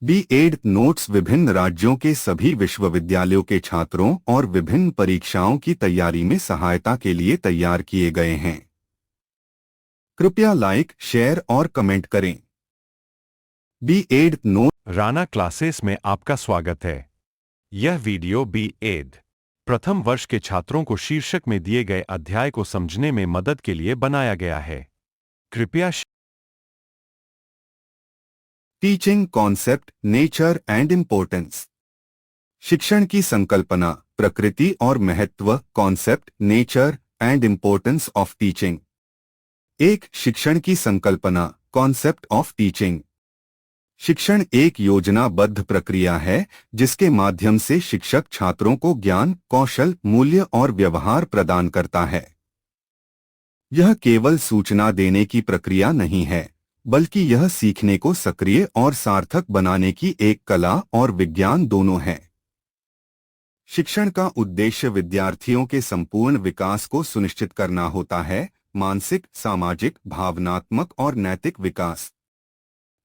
B Ed notes विभिन्न राज्यों के सभी विश्वविद्यालयों के छात्रों और विभिन्न परीक्षाओं की तैयारी में सहायता के लिए तैयार किए गए हैं। कृपया लाइक, शेयर और कमेंट करें। बी.एड नोट राणा क्लासेस में आपका स्वागत है। यह वीडियो बी.एड प्रथम वर्ष के छात्रों को शीर्षक में दिए गए अध्याय को समझने में मदद के लिए बनाया गया है। कृपया teaching concept, nature and importance. शिक्षण की संकल्पना, प्रकृति और महत्व, concept, nature and importance of teaching. एक शिक्षण की संकल्पना, कॉन्सेप्ट ऑफ टीचिंग। शिक्षण एक योजनाबद्ध प्रक्रिया है जिसके माध्यम से शिक्षक छात्रों को ज्ञान, कौशल, मूल्य और व्यवहार प्रदान करता है। यह केवल सूचना देने की प्रक्रिया नहीं है, बल्कि यह सीखने को सक्रिय और सार्थक बनाने की एक कला और विज्ञान दोनों है। शिक्षण का उद्देश्य विद्यार्थियों के संपूर्ण विकास को सुनिश्चित करना होता है, मानसिक, सामाजिक, भावनात्मक और नैतिक विकास।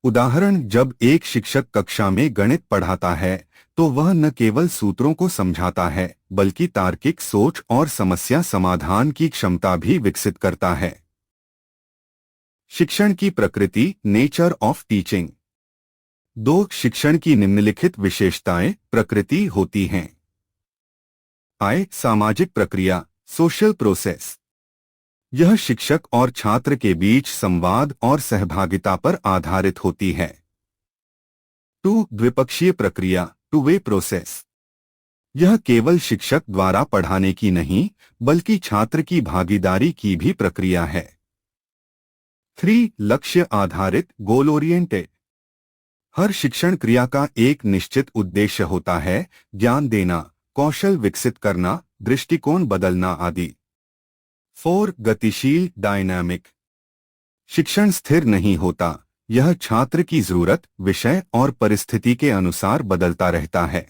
उदाहरण, जब एक शिक्षक कक्षा में गणित पढ़ाता है तो वह न केवल सूत्रों को समझाता है, बल्कि तार्किक सोच और समस्या समाधान की क्षमता भी विकसित करता है। शिक्षण की प्रकृति, नेचर ऑफ टीचिंग। दो शिक्षण की निम्नलिखित विशेषताएं प्रकृति होती हैं। सामाजिक प्रक्रिया, सोशल प्रोसेस। यह शिक्षक और छात्र के बीच संवाद और सहभागिता पर आधारित होती है। द्विपक्षीय प्रक्रिया, टू वे प्रोसेस। यह केवल शिक्षक द्वारा पढ़ाने की नहीं, बल्कि छात्र की भागीदारी की भी प्रक्रिया है। लक्ष्य आधारित, गोल ओरिएंटेड। हर शिक्षण क्रिया का एक निश्चित उद्देश्य होता है, ज्ञान देना, कौशल विकसित करना, दृष्टिकोण बदलना आदि। गतिशील, डायनामिक। शिक्षण स्थिर नहीं होता, यह छात्र की जरूरत, विषय और परिस्थिति के अनुसार बदलता रहता है।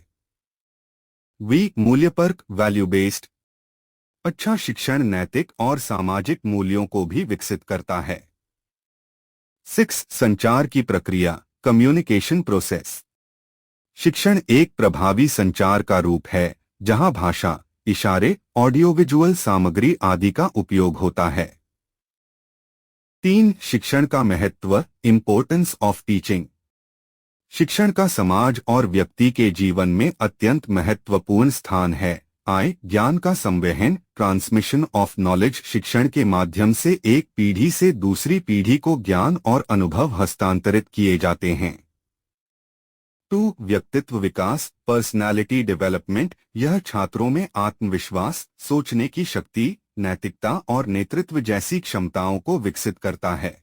मूल्यपरक, वैल्यू बेस्ड। अच्छा शिक्षण नैतिक और सामाजिक मूल्यों को भी विकसित करता है। संचार की प्रक्रिया, कम्युनिकेशन प्रोसेस। शिक्षण एक प्रभावी संचार का रूप है जहां भाषा, इशारे, ऑडियो विजुअल सामग्री आदि का उपयोग होता है। शिक्षण का महत्व, इम्पोर्टेंस ऑफ टीचिंग। शिक्षण का समाज और व्यक्ति के जीवन में अत्यंत महत्वपूर्ण स्थान है। ज्ञान का संवहन, ट्रांसमिशन ऑफ नॉलेज। शिक्षण के माध्यम से एक पीढ़ी से दूसरी पीढ़ी को ज्ञान और अनुभव हस्तांतरित किए जाते हैं। व्यक्तित्व विकास, पर्सनालिटी डेवलपमेंट। यह छात्रों में आत्मविश्वास, सोचने की शक्ति, नैतिकता और नेतृत्व जैसी क्षमताओं को विकसित करता है।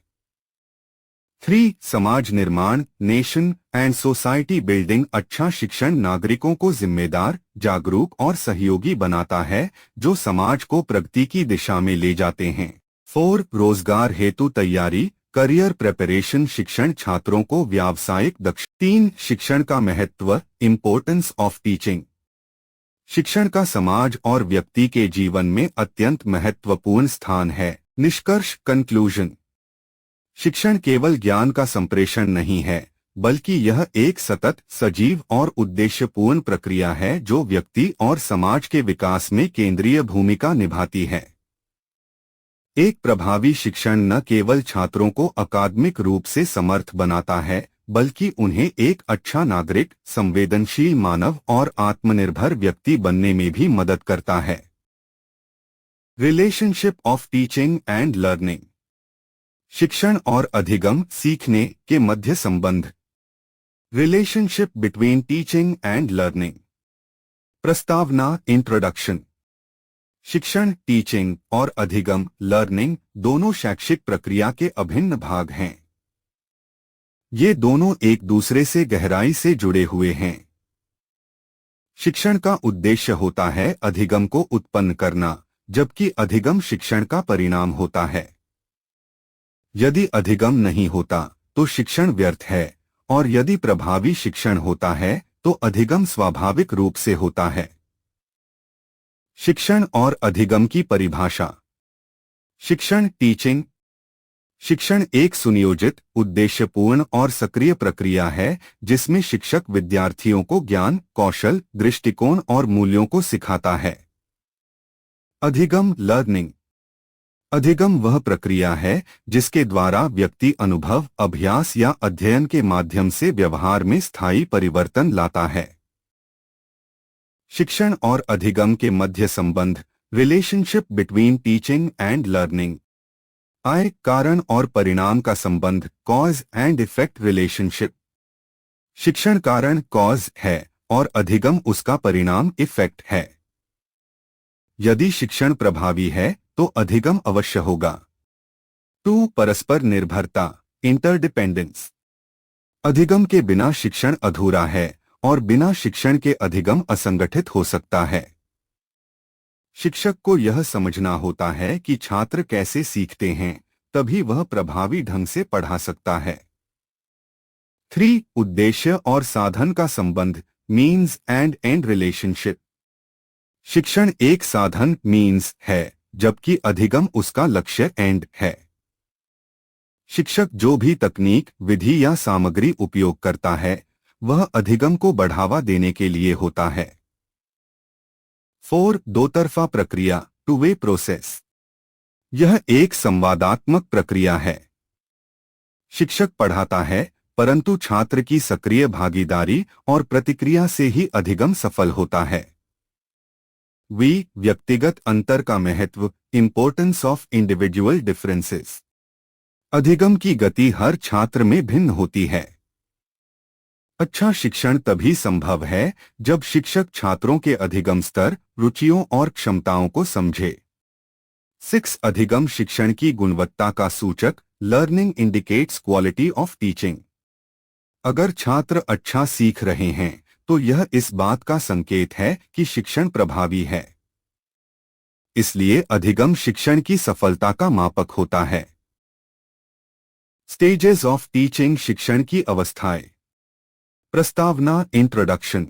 समाज निर्माण, नेशन एंड सोसाइटी बिल्डिंग। अच्छा शिक्षण नागरिकों को जिम्मेदार, जागरूक और सहयोगी बनाता है जो समाज को प्रगति की दिशा में ले जाते हैं। रोजगार हेतु तैयारी, करियर प्रिपरेशन। शिक्षण छात्रों को व्यावसायिक दक्षता। शिक्षण का महत्व, इम्पोर्टेंस ऑफ टीचिंग। शिक्षण का समाज और व्यक्ति के जीवन में अत्यंत महत्वपूर्ण स्थान है। निष्कर्ष, कंक्लूजन। शिक्षण केवल ज्ञान का संप्रेषण नहीं है, बल्कि यह एक सतत, सजीव और उद्देश्यपूर्ण प्रक्रिया है जो व्यक्ति और समाज के विकास में केंद्रीय भूमिका निभाती है। एक प्रभावी शिक्षण न केवल छात्रों को अकादमिक रूप से समर्थ बनाता है, बल्कि उन्हें एक अच्छा नागरिक, संवेदनशील मानव और आत्मनिर्भर व्यक्ति बनने में भी मदद करता है। Relationship of teaching and learning. शिक्षण और अधिगम, सीखने के मध्य संबंध। Relationship between teaching and learning. प्रस्तावना, इंट्रोडक्शन। शिक्षण, टीचिंग और अधिगम, लर्निंग, दोनों शैक्षिक प्रक्रिया के अभिन्न भाग हैं। ये दोनों एक दूसरे से गहराई से जुड़े हुए हैं। शिक्षण का उद्देश्य होता है अधिगम को उत्पन्न करना, जबकि अधिगम शिक्षण का परिणाम होता है। यदि अधिगम नहीं होता तो शिक्षण व्यर्थ है, और यदि प्रभावी शिक्षण होता है तो अधिगम स्वाभाविक रूप से होता है। शिक्षण और अधिगम की परिभाषा। शिक्षण, टीचिंग। शिक्षण एक सुनियोजित, उद्देश्यपूर्ण और सक्रिय प्रक्रिया है जिसमें शिक्षक विद्यार्थियों को ज्ञान, कौशल, दृष्टिकोण और मूल्यों को सिखाता है। अधिगम लर्निंग। अधिगम वह प्रक्रिया है जिसके द्वारा व्यक्ति अनुभव, अभ्यास या अध्ययन के माध्यम से व्यवहार में स्थायी परिवर्तन लाता है। शिक्षण और अधिगम के मध्य संबंध, relationship between teaching and learning. आय, कारण और परिणाम का संबंध, कॉज एंड इफेक्ट रिलेशनशिप। शिक्षण कारण कॉज है और अधिगम उसका परिणाम इफेक्ट है। यदि शिक्षण प्रभावी है तो अधिगम अवश्य होगा। 2. परस्पर निर्भरता, इंटरडिपेंडेंस। अधिगम के बिना शिक्षण अधूरा है और बिना शिक्षण के अधिगम असंगठित हो सकता है। शिक्षक को यह समझना होता है कि छात्र कैसे सीखते हैं, तभी वह प्रभावी ढंग से पढ़ा सकता है। 3. उद्देश्य और साधन का संबंध, मीन्स एंड एंड रिलेशनशिप। शिक्षण एक साधन, मीन्स है, जबकि अधिगम उसका लक्ष्य, एंड है। शिक्षक जो भी तकनीक, विधि या सामग्री उपयोग करता है वह अधिगम को बढ़ावा देने के लिए होता है। 4. दोतरफा प्रक्रिया, टू वे प्रोसेस। यह एक संवादात्मक प्रक्रिया है। शिक्षक पढ़ाता है परंतु छात्र की सक्रिय भागीदारी और प्रतिक्रिया से ही अधिगम सफल होता है। व्यक्तिगत अंतर का महत्व, इंपॉर्टेंस ऑफ इंडिविजुअल डिफरेंसेस। अधिगम की गति हर छात्र में भिन्न होती है। अच्छा शिक्षण तभी संभव है जब शिक्षक छात्रों के अधिगम स्तर, रुचियों और क्षमताओं को समझे। 6. अधिगम शिक्षण की गुणवत्ता का सूचक, learning indicates quality of teaching. अगर छात्र अच्छा सीख रहे हैं तो यह इस बात का संकेत है कि शिक्षण प्रभावी है। इसलिए अधिगम शिक्षण की सफलता का मापक होता है। स्टेजेस ऑफ टीचिंग, शिक्षण की अवस्थाएं। प्रस्तावना, इंट्रोडक्शन।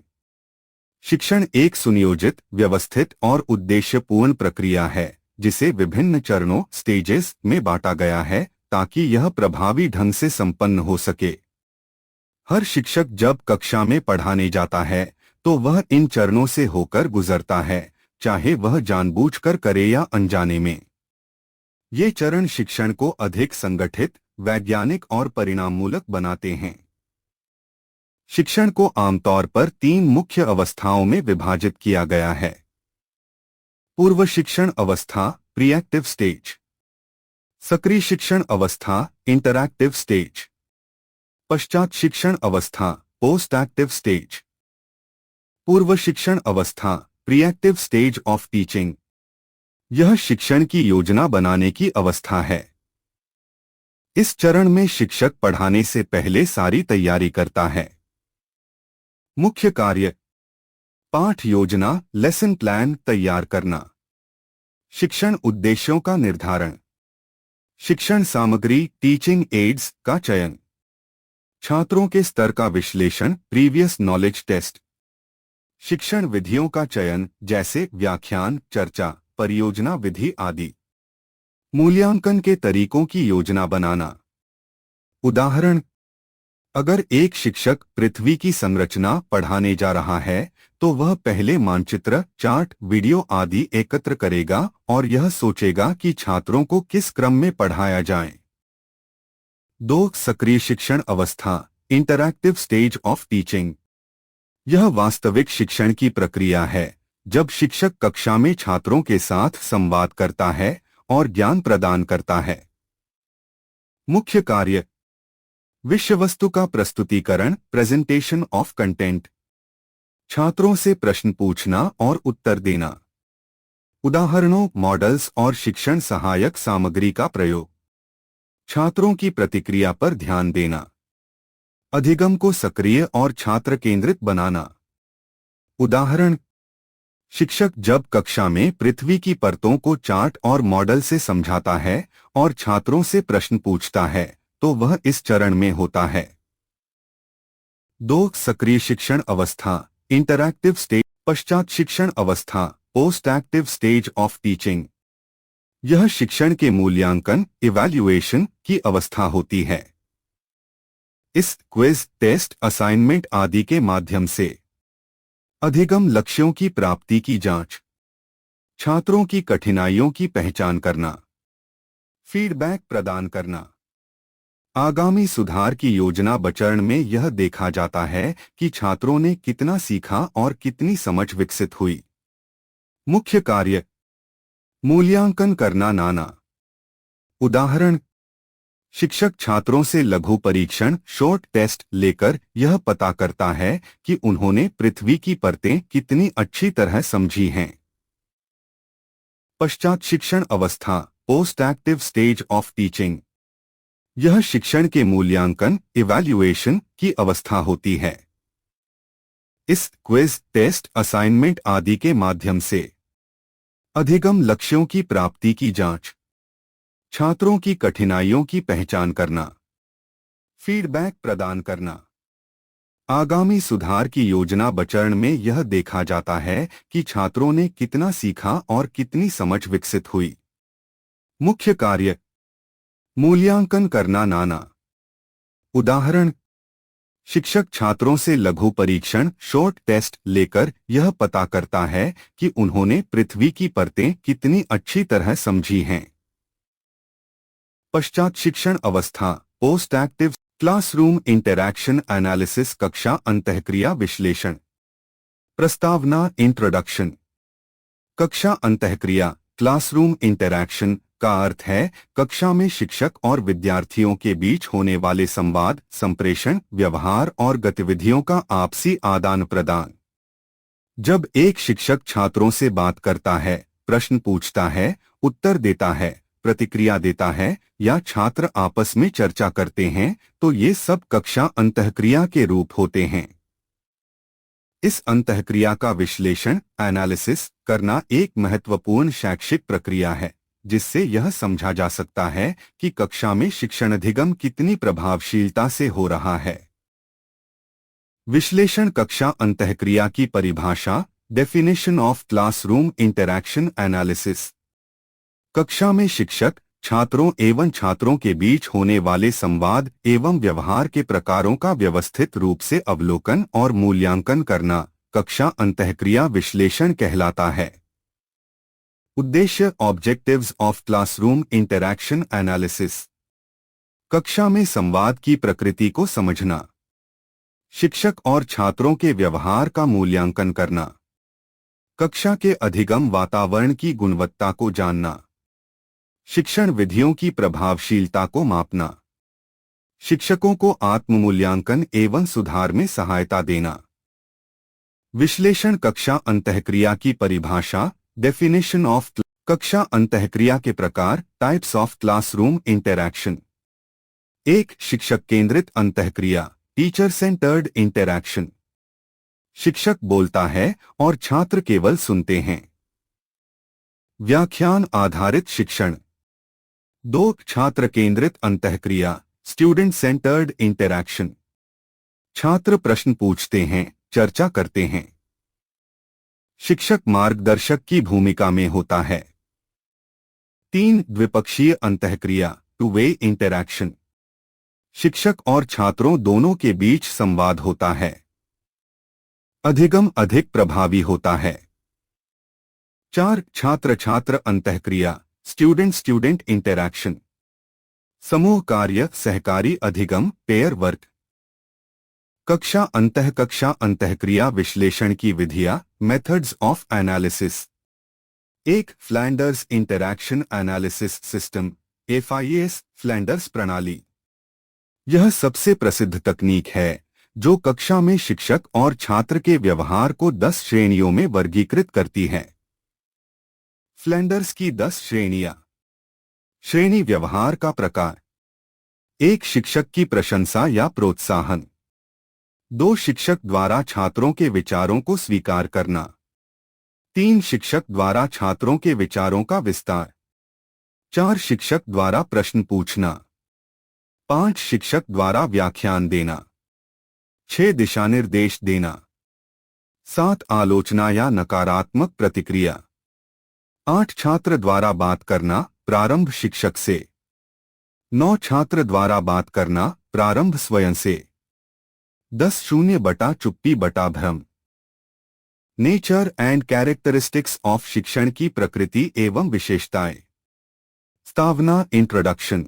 शिक्षण एक सुनियोजित, व्यवस्थित और उद्देश्यपूर्ण प्रक्रिया है जिसे विभिन्न चरणों, स्टेजेस में बांटा गया है ताकि यह प्रभावी ढंग से संपन्न हो सके। हर शिक्षक जब कक्षा में पढ़ाने जाता है तो वह इन चरणों से होकर गुजरता है, चाहे वह जानबूझकर करे या अनजाने में। ये चरण शिक्षण को अधिक संगठित, वैज्ञानिक और परिणाममूलक बनाते हैं। शिक्षण को आमतौर पर 3 मुख्य अवस्थाओं में विभाजित किया गया है। पूर्व शिक्षण अवस्था, प्रीएक्टिव स्टेज। सक्रिय शिक्षण अवस्था, इंटरैक्टिव स्टेज। पश्चात शिक्षण अवस्था, पोस्ट एक्टिव स्टेज। पूर्व शिक्षण अवस्था, प्रीएक्टिव स्टेज ऑफ टीचिंग। यह शिक्षण की योजना बनाने की अवस्था है। इस चरण में शिक्षक पढ़ाने से पहले सारी तैयारी करता है। मुख्य कार्य, पाठ योजना, लेसन प्लान तैयार करना। शिक्षण उद्देश्यों का निर्धारण। शिक्षण सामग्री, टीचिंग एड्स का चयन। छात्रों के स्तर का विश्लेषण, प्रीवियस नॉलेज टेस्ट। शिक्षण विधियों का चयन जैसे व्याख्यान, चर्चा, परियोजना विधि आदि। मूल्यांकन के तरीकों की योजना बनाना। उदाहरण, अगर एक शिक्षक पृथ्वी की संरचना पढ़ाने जा रहा है तो वह पहले मानचित्र, चार्ट, वीडियो आदि एकत्र करेगा और यह सोचेगा कि छात्रों को किस क्रम में पढ़ाया जाए। 2. सक्रिय शिक्षण अवस्था, इंटरैक्टिव स्टेज ऑफ टीचिंग। यह वास्तविक शिक्षण की प्रक्रिया है जब शिक्षक कक्षा में छात्रों के साथ संवाद करता है और ज्ञान प्रदान करता है। मुख्य कार्य, विषय वस्तु का प्रस्तुतिकरण, प्रेजेंटेशन ऑफ कंटेंट। छात्रों से प्रश्न पूछना और उत्तर देना। उदाहरणों, मॉडल्स और शिक्षण सहायक सामग्री का प्रयोग। छात्रों की प्रतिक्रिया पर ध्यान देना। अधिगम को सक्रिय और छात्र केंद्रित बनाना। उदाहरण, शिक्षक जब कक्षा में पृथ्वी की परतों को चार्ट और मॉडल से समझाता है और छात्रों से प्रश्न पूछता है तो वह इस चरण में होता है। 2. सक्रिय शिक्षण अवस्था, इंटरैक्टिव स्टेज। पश्चात शिक्षण अवस्था, post active stage of teaching. यह शिक्षण के मूल्यांकन इवैल्यूएशन की अवस्था होती है। इस क्विज, टेस्ट, असाइनमेंट आदि के माध्यम से अधिगम लक्ष्यों की प्राप्ति की जांच, छात्रों की कठिनाइयों की पहचान करना, फीडबैक प्रदान करना, आगामी सुधार की योजना बचरण में यह देखा जाता है कि छात्रों ने कितना सीखा और कितनी समझ विकसित हुई। मुख्य कार्य: मूल्यांकन करना। नाना उदाहरण: शिक्षक छात्रों से लघु परीक्षण शॉर्ट टेस्ट लेकर यह पता करता है कि उन्होंने पृथ्वी की परतें कितनी अच्छी तरह समझी हैं। पश्चात शिक्षण अवस्था post active stage of teaching. यह शिक्षण के मूल्यांकन इवैल्यूएशन की अवस्था होती है। इस क्विज, टेस्ट, असाइनमेंट आदि के माध्यम से अधिगम लक्ष्यों की प्राप्ति की जांच, छात्रों की कठिनाइयों की पहचान करना, फीडबैक प्रदान करना, आगामी सुधार की योजना बचरण में यह देखा जाता है कि छात्रों ने कितना सीखा और कितनी समझ विकसित हुई। मुख्य कार्य: मूल्यांकन करना। नाना उदाहरण: शिक्षक छात्रों से लघु परीक्षण शॉर्ट टेस्ट लेकर यह पता करता है कि उन्होंने पृथ्वी की परतें कितनी अच्छी तरह समझी हैं। पश्चात शिक्षण अवस्था post active classroom interaction analysis. कक्षा अंतःक्रिया विश्लेषण। प्रस्तावना इंट्रोडक्शन। कक्षा अंतःक्रिया क्लासरूम इंटरैक्शन का अर्थ है कक्षा में शिक्षक और विद्यार्थियों के बीच होने वाले संवाद, संप्रेषण, व्यवहार और गतिविधियों का आपसी आदान प्रदान। जब एक शिक्षक छात्रों से बात करता है, प्रश्न पूछता है, उत्तर देता है, प्रतिक्रिया देता है या छात्र आपस में चर्चा करते हैं, तो ये सब कक्षा अंतःक्रिया के रूप होते हैं। इस अंतःक्रिया का विश्लेषण एनालिसिस करना एक महत्वपूर्ण शैक्षिक प्रक्रिया है, जिससे यह समझा जा सकता है कि कक्षा में शिक्षण अधिगम कितनी प्रभावशीलता से हो रहा है। विश्लेषण कक्षा अंतःक्रिया की परिभाषा definition of classroom interaction analysis. कक्षा में शिक्षक छात्रों एवं छात्रों के बीच होने वाले संवाद एवं व्यवहार के प्रकारों का व्यवस्थित रूप से अवलोकन और मूल्यांकन करना कक्षा अंतःक्रिया विश्लेषण कहलाता है। उद्देश्य objectives of classroom interaction analysis. कक्षा में संवाद की प्रकृति को समझना, शिक्षक और छात्रों के व्यवहार का मूल्यांकन करना, कक्षा के अधिगम वातावरण की गुणवत्ता को जानना, शिक्षण विधियों की प्रभावशीलता को मापना, शिक्षकों को आत्म मूल्यांकन एवं सुधार में सहायता देना। विश्लेषण कक्षा अंतःक्रिया की परिभाषा डेफिनेशन ऑफ कक्षा अंतःक्रिया के प्रकार टाइप्स ऑफ क्लासरूम इंटरैक्शन। एक शिक्षक केंद्रित अंतःक्रिया टीचर सेंटर्ड इंटरैक्शन। शिक्षक बोलता है और छात्र केवल सुनते हैं। व्याख्यान आधारित शिक्षण। दो छात्र केंद्रित अंतःक्रिया स्टूडेंट सेंटर्ड इंटरैक्शन। छात्र प्रश्न पूछते हैं, चर्चा करते हैं। शिक्षक मार्गदर्शक की भूमिका में होता है। 3 द्विपक्षीय अंतःक्रिया टू वे इंटरैक्शन। शिक्षक और छात्रों दोनों के बीच संवाद होता है। अधिगम अधिक प्रभावी होता है। 4 छात्र छात्र अंतःक्रिया स्टूडेंट स्टूडेंट इंटरैक्शन। समूह कार्य सहकारी अधिगम पेयर वर्क। कक्षा अंतःक्रिया विश्लेषण की विधियां methods of analysis. 1 Flanders interaction analysis system FIS Flanders प्रणाली। यह सबसे प्रसिद्ध तकनीक है जो कक्षा में शिक्षक और छात्र के व्यवहार को 10 श्रेणियों में वर्गीकृत करती है। फ्लैंडर्स की 10 श्रेणियां। श्रेणी व्यवहार का प्रकार। 1 शिक्षक की प्रशंसा या प्रोत्साहन। 2 शिक्षक द्वारा छात्रों के विचारों को स्वीकार करना। 3 शिक्षक द्वारा छात्रों के विचारों का विस्तार। 4 शिक्षक द्वारा प्रश्न पूछना। 5 शिक्षक द्वारा व्याख्यान देना। 6 दिशानिर्देश देना। 7 आलोचना या नकारात्मक प्रतिक्रिया। 8 छात्र द्वारा बात करना, प्रारंभ शिक्षक से। 9 छात्र द्वारा बात करना, प्रारंभ स्वयं से। 10 शून्य बटा चुप्पी बटा भ्रम। नेचर एंड कैरेक्टरिस्टिक्स ऑफ शिक्षण की प्रकृति एवं विशेषताएं। प्रस्तावना इंट्रोडक्शन।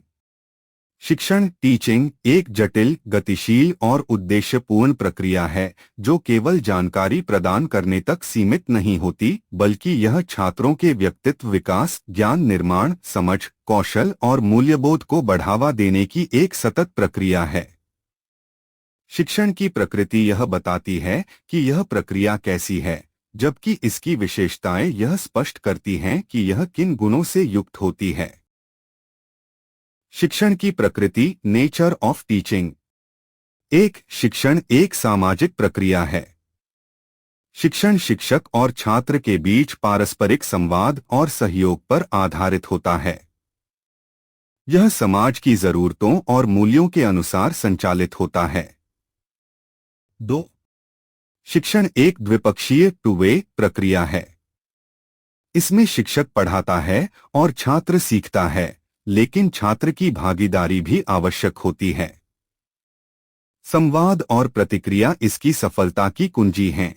शिक्षण टीचिंग एक जटिल, गतिशील और उद्देश्यपूर्ण प्रक्रिया है जो केवल जानकारी प्रदान करने तक सीमित नहीं होती, बल्कि यह छात्रों के व्यक्तित्व विकास, ज्ञान निर्माण, समझ, कौशल और मूल्यबोध को बढ़ावा देने की एक सतत प्रक्रिया है। शिक्षण की प्रकृति यह बताती है कि यह प्रक्रिया कैसी है, जबकि इसकी विशेषताएं यह स्पष्ट करती हैं कि यह किन गुणों से युक्त होती है। शिक्षण की प्रकृति, नेचर ऑफ टीचिंग। शिक्षण एक सामाजिक प्रक्रिया है। शिक्षण शिक्षक और छात्र के बीच पारस्परिक संवाद और सहयोग पर आधारित होता है। यह समाज की जरूरतों और मूल्यों के अनुसार संचालित होता है। 2. शिक्षण एक द्विपक्षीय टू वे प्रक्रिया है। इसमें शिक्षक पढ़ाता है और छात्र सीखता है, लेकिन छात्र की भागीदारी भी आवश्यक होती है। संवाद और प्रतिक्रिया इसकी सफलता की कुंजी हैं।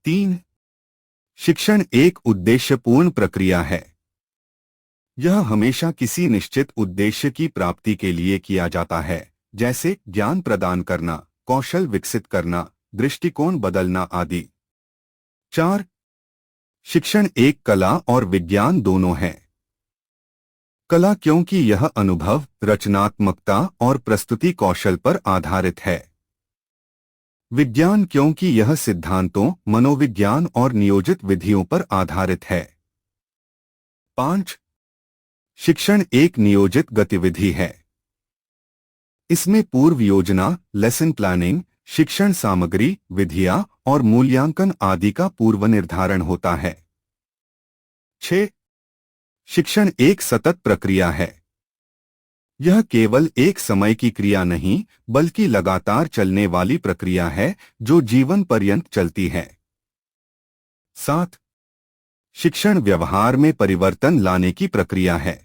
3. शिक्षण एक उद्देश्यपूर्ण प्रक्रिया है। यह हमेशा किसी निश्चित उद्देश्य की प्राप्ति के लिए किया जाता है, जैसे ज्ञान प्रदान करना, कौशल विकसित करना, दृष्टिकोण बदलना आदि। 4. शिक्षण एक कला और विज्ञान दोनों है। कला क्योंकि यह अनुभव, रचनात्मकता और प्रस्तुति कौशल पर आधारित है। विज्ञान क्योंकि यह सिद्धांतों, मनोविज्ञान और नियोजित विधियों पर आधारित है। 5. शिक्षण एक नियोजित गतिविधि है। इसमें पूर्व योजना, लेसन प्लानिंग, शिक्षण सामग्री, विधियां और मूल्यांकन आदि का पूर्व निर्धारण होता है। 6. शिक्षण एक सतत प्रक्रिया है। यह केवल एक समय की क्रिया नहीं, बल्कि लगातार चलने वाली प्रक्रिया है जो जीवन पर्यंत चलती है। 7. शिक्षण व्यवहार में परिवर्तन लाने की प्रक्रिया है।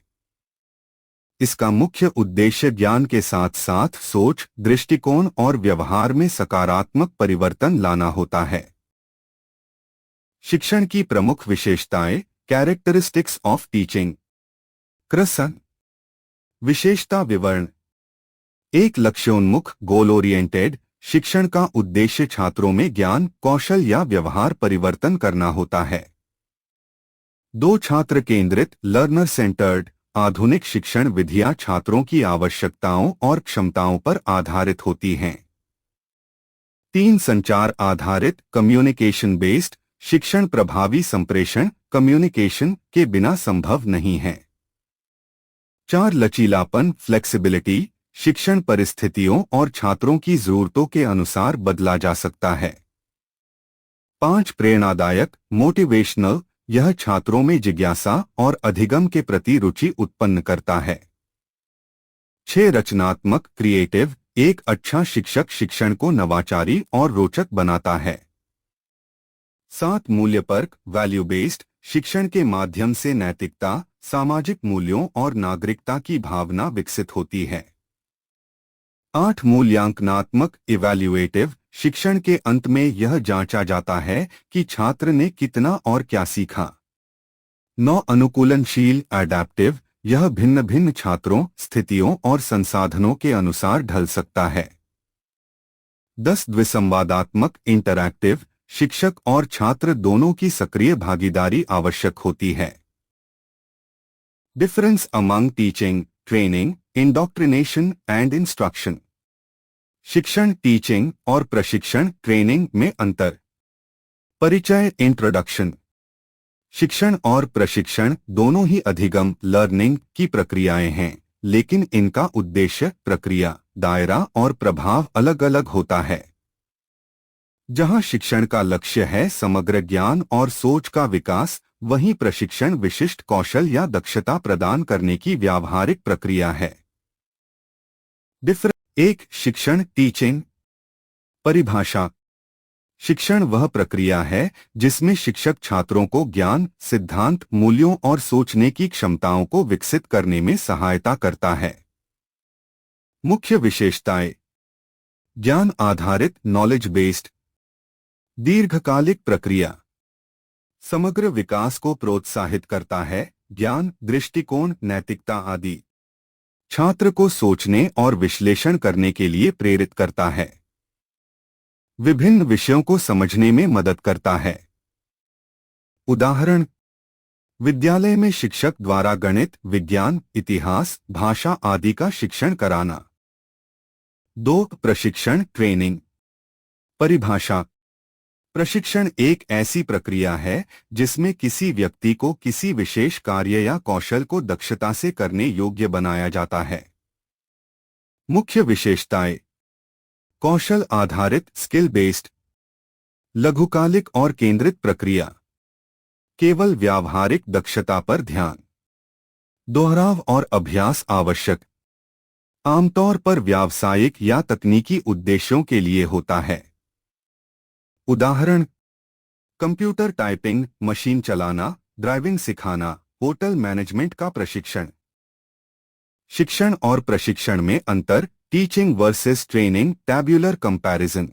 इसका मुख्य उद्देश्य ज्ञान के साथ साथ सोच, दृष्टिकोण और व्यवहार में सकारात्मक परिवर्तन लाना होता है। शिक्षण की प्रमुख विशेषताएं, कैरेक्टरिस्टिक्स ऑफ टीचिंग। क्रसन। विशेषता विवरण। एक लक्ष्योन्मुख, गोल ओरिएंटेड शिक्षण का उद्देश्य छात्रों में ज्ञान, कौशल या व्यवहार परिवर्तन करना होता है। 2 छात्र केंद्रित, लर्नर सेंटर्ड आधुनिक शिक्षण विधियां छात्रों की आवश्यकताओं और क्षमताओं पर आधारित होती हैं। 3 संचार आधारित, कम्युनिकेशन बेस्ड शिक्षण प्रभावी संप्रेषण, कम्युनिकेशन के बिना संभव नहीं है। 4 लचीलापन, फ्लेक्सिबिलिटी शिक्षण परिस्थितियों और छात्रों की जरूरतों के अनुसार बदला जा सकता है। 5 प्रेरणादायक, मोटिवेशनल यह छात्रों में जिज्ञासा और अधिगम के प्रति रुचि उत्पन्न करता है। 6 रचनात्मक, क्रिएटिव एक अच्छा शिक्षक शिक्षण को नवाचारी और रोचक बनाता है। 7 मूल्यपरक, वैल्यू बेस्ड शिक्षण के माध्यम से नैतिकता, सामाजिक मूल्यों और नागरिकता की भावना विकसित होती है। 8 मूल्यांकनात्मक, इवैल्यूएटिव शिक्षण के अंत में यह जांचा जाता है कि छात्र ने कितना और क्या सीखा। 9 अनुकूलनशील, अडैप्टिव यह भिन्न भिन्न छात्रों, स्थितियों और संसाधनों के अनुसार ढल सकता है। 10 द्विसंवादात्मक, इंटरैक्टिव शिक्षक और छात्र दोनों की सक्रिय भागीदारी आवश्यक होती है। Difference among teaching, training, indoctrination and instruction. शिक्षण, टीचिंग और प्रशिक्षण, ट्रेनिंग में अंतर। परिचय, इंट्रोडक्शन। शिक्षण और प्रशिक्षण दोनों ही अधिगम, लर्निंग की प्रक्रियाएं हैं, लेकिन इनका उद्देश्य, प्रक्रिया, दायरा और प्रभाव अलग अलग होता है। जहां शिक्षण का लक्ष्य है समग्र ज्ञान और सोच का विकास, वहीं प्रशिक्षण विशिष्ट कौशल या दक्षता प्रदान करने की व्यावहारिक प्रक्रिया है। शिक्षण, टीचिंग। परिभाषा। शिक्षण वह प्रक्रिया है जिसमें शिक्षक छात्रों को ज्ञान, सिद्धांत, मूल्यों और सोचने की क्षमताओं को विकसित करने में सहायता करता है। मुख्य विशेषताएं: ज्ञान आधारित, नॉलेज बेस्ड। दीर्घकालिक प्रक्रिया समग्र विकास को प्रोत्साहित करता है, ज्ञान, दृष्टिकोण, नैतिकता आदि। छात्र को सोचने और विश्लेषण करने के लिए प्रेरित करता है। विभिन्न विषयों को समझने में मदद करता है। उदाहरण: विद्यालय में शिक्षक द्वारा गणित, विज्ञान, इतिहास, भाषा आदि का शिक्षण कराना। 2. प्रशिक्षण, ट्रेनिंग। परिभाषा: प्रशिक्षण एक ऐसी प्रक्रिया है जिसमें किसी व्यक्ति को किसी विशेष कार्य या कौशल को दक्षता से करने योग्य बनाया जाता है। मुख्य विशेषताएं: कौशल आधारित, स्किल बेस्ड। लघुकालिक और केंद्रित प्रक्रिया, केवल व्यावहारिक दक्षता पर ध्यान। दोहराव और अभ्यास आवश्यक, आमतौर पर व्यावसायिक या तकनीकी उद्देश्यों के लिए होता है। उदाहरण: कंप्यूटर टाइपिंग, मशीन चलाना, ड्राइविंग सिखाना, होटल मैनेजमेंट का प्रशिक्षण। शिक्षण और प्रशिक्षण में अंतर: teaching versus training, tabular comparison.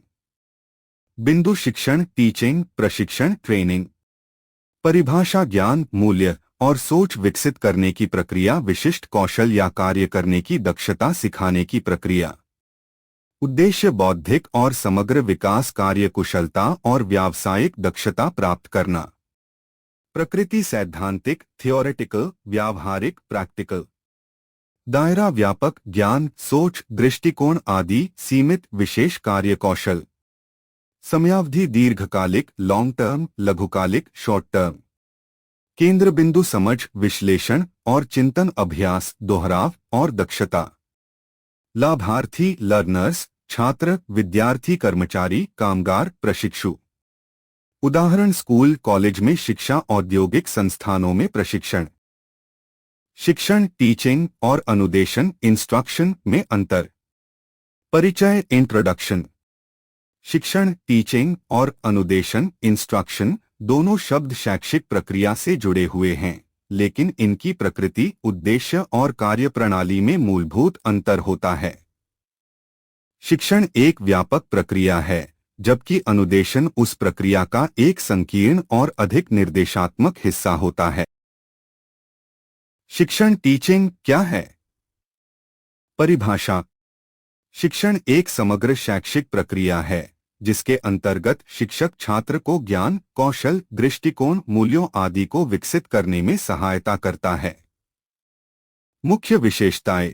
बिंदु शिक्षण, टीचिंग, प्रशिक्षण, ट्रेनिंग। परिभाषा: ज्ञान, मूल्य और सोच विकसित करने की प्रक्रिया, विशिष्ट कौशल या कार्य करने की दक्षता सिखाने की प्रक्रिया। उद्देश्य: बौद्धिक और समग्र विकास, कार्यकुशलता और व्यावसायिक दक्षता प्राप्त करना। प्रकृति: सैद्धांतिक, थियोरेटिकल, व्यावहारिक, प्रैक्टिकल। दायरा: व्यापक, ज्ञान, सोच, दृष्टिकोण आदि, सीमित, विशेष कार्य कौशल। समयावधि: दीर्घकालिक, लॉन्ग टर्म, लघुकालिक, शॉर्ट टर्म। केंद्र बिंदु: समझ, विश्लेषण और चिंतन, अभ्यास, दोहराव और दक्षता। लाभार्थी: लर्नर्स, छात्र, विद्यार्थी, कर्मचारी, कामगार, प्रशिक्षु। उदाहरण: स्कूल, कॉलेज में शिक्षा, औद्योगिक संस्थानों में प्रशिक्षण। शिक्षण, टीचिंग और अनुदेशन, इंस्ट्रक्शन में अंतर। परिचय, इंट्रोडक्शन। शिक्षण, टीचिंग और अनुदेशन, इंस्ट्रक्शन दोनों शब्द शैक्षिक प्रक्रिया से जुड़े हुए हैं, लेकिन इनकी प्रकृति, उद्देश्य और कार्यप्रणाली में मूलभूत अंतर होता है। शिक्षण एक व्यापक प्रक्रिया है, जबकि अनुदेशन उस प्रक्रिया का एक संकीर्ण और अधिक निर्देशात्मक हिस्सा होता है। शिक्षण, टीचिंग क्या है? परिभाषा: शिक्षण एक समग्र शैक्षिक प्रक्रिया है जिसके अंतर्गत शिक्षक छात्र को ज्ञान, कौशल, दृष्टिकोण, मूल्यों आदि को विकसित करने में सहायता करता है। मुख्य विशेषताएं: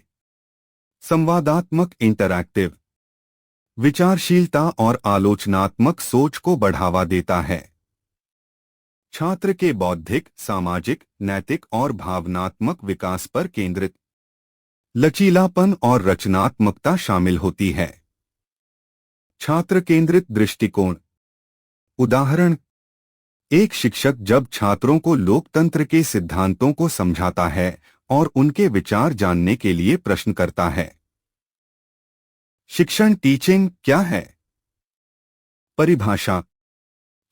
संवादात्मक, इंटरैक्टिव। विचारशीलता और आलोचनात्मक सोच को बढ़ावा देता है। छात्र के बौद्धिक, सामाजिक, नैतिक और भावनात्मक विकास पर केंद्रित। लचीलापन और रचनात्मकता शामिल होती है। छात्र केंद्रित दृष्टिकोण। उदाहरण: एक शिक्षक जब छात्रों को लोकतंत्र के सिद्धांतों को समझाता है और उनके विचार जानने के लिए प्रश्न करता है। शिक्षण, टीचिंग क्या है? परिभाषा: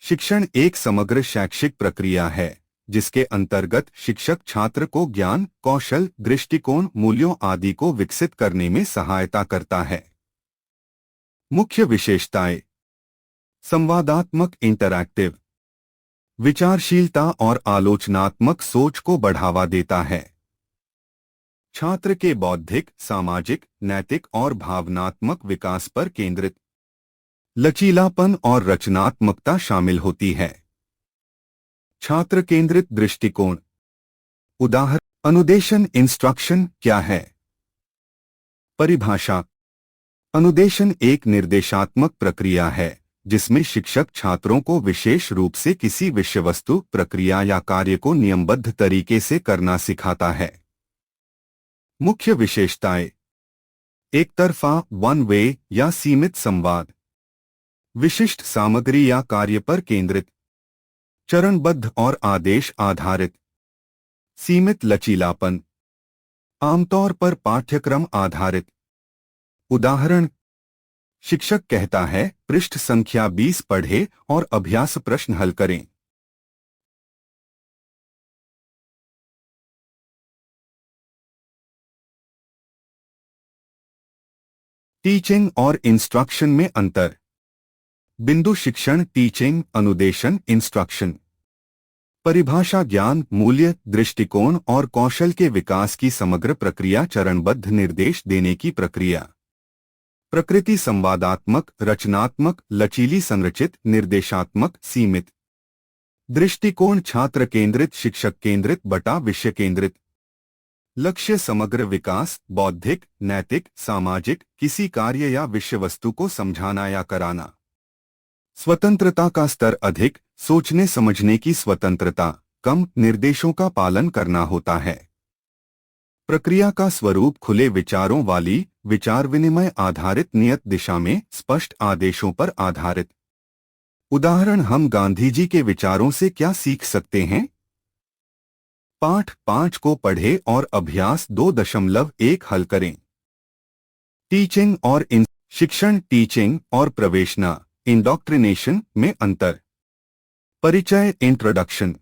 शिक्षण एक समग्र शैक्षिक प्रक्रिया है जिसके अंतर्गत शिक्षक छात्र को ज्ञान, कौशल, दृष्टिकोण, मूल्यों आदि को विकसित करने में सहायता करता है। मुख्य विशेषताएं: संवादात्मक, इंटरैक्टिव। विचारशीलता और आलोचनात्मक सोच को बढ़ावा देता है। छात्र के बौद्धिक, सामाजिक, नैतिक और भावनात्मक विकास पर केंद्रित। लचीलापन और रचनात्मकता शामिल होती है। छात्र केंद्रित दृष्टिकोण। उदाहरण: अनुदेशन, इंस्ट्रक्शन क्या है? परिभाषा: अनुदेशन एक निर्देशात्मक प्रक्रिया है जिसमें शिक्षक छात्रों को विशेष रूप से किसी विषय वस्तु, प्रक्रिया या कार्य को नियमबद्ध तरीके से करना सिखाता है। मुख्य विशेषताएं: एकतरफा, वन वे या सीमित संवाद। विशिष्ट सामग्री या कार्य पर केंद्रित। चरणबद्ध और आदेश आधारित। सीमित लचीलापन। आमतौर पर पाठ्यक्रम आधारित। उदाहरण: शिक्षक कहता है, पृष्ठ संख्या 20 पढ़े और अभ्यास प्रश्न हल करें। टीचिंग और इंस्ट्रक्शन में अंतर। बिंदु शिक्षण टीचिंग, अनुदेशन इंस्ट्रक्शन। परिभाषा ज्ञान, मूल्य, दृष्टिकोण और कौशल के विकास की समग्र प्रक्रिया, चरणबद्ध निर्देश देने की प्रक्रिया। प्रकृति संवादात्मक, रचनात्मक, लचीली, संरचित, निर्देशात्मक, सीमित। दृष्टिकोण छात्र केंद्रित, शिक्षक केंद्रित बटा विषय केंद्रित। लक्ष्य समग्र विकास, बौद्धिक, नैतिक, सामाजिक, किसी कार्य या विषय वस्तु को समझाना या कराना। स्वतंत्रता का स्तर अधिक, सोचने समझने की स्वतंत्रता कम, निर्देशों का पालन करना होता है। प्रक्रिया का स्वरूप खुले विचारों वाली, विचार विनिमय आधारित, नियत दिशा में, स्पष्ट आदेशों पर आधारित। उदाहरण, हम गांधी जी के विचारों से क्या सीख सकते हैं? पाठ 5 को पढ़े और अभ्यास 2.1 हल करें। टीचिंग और शिक्षण टीचिंग और प्रवेशना इंडोक्ट्रिनेशन में अंतर। परिचय इंट्रोडक्शन।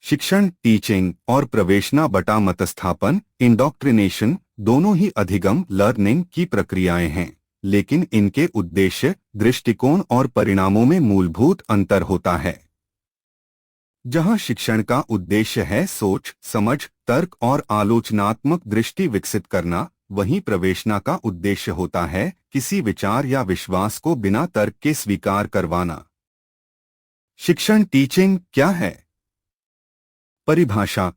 शिक्षण टीचिंग और प्रवेशना बटा मतस्थापन इंडोक्ट्रिनेशन दोनों ही अधिगम लर्निंग की प्रक्रियाएं हैं, लेकिन इनके उद्देश्य, दृष्टिकोण और परिणामों में मूलभूत अंतर होता है। जहां शिक्षण का उद्देश्य है सोच, समझ, तर्क और आलोचनात्मक दृष्टि विकसित करना, वहीं प्रवेशना का उद्देश्य होता है किसी विचार या विश्वास को बिना तर्क के स्वीकार करवाना। शिक्षण टीचिंग क्या है? परिभाषा।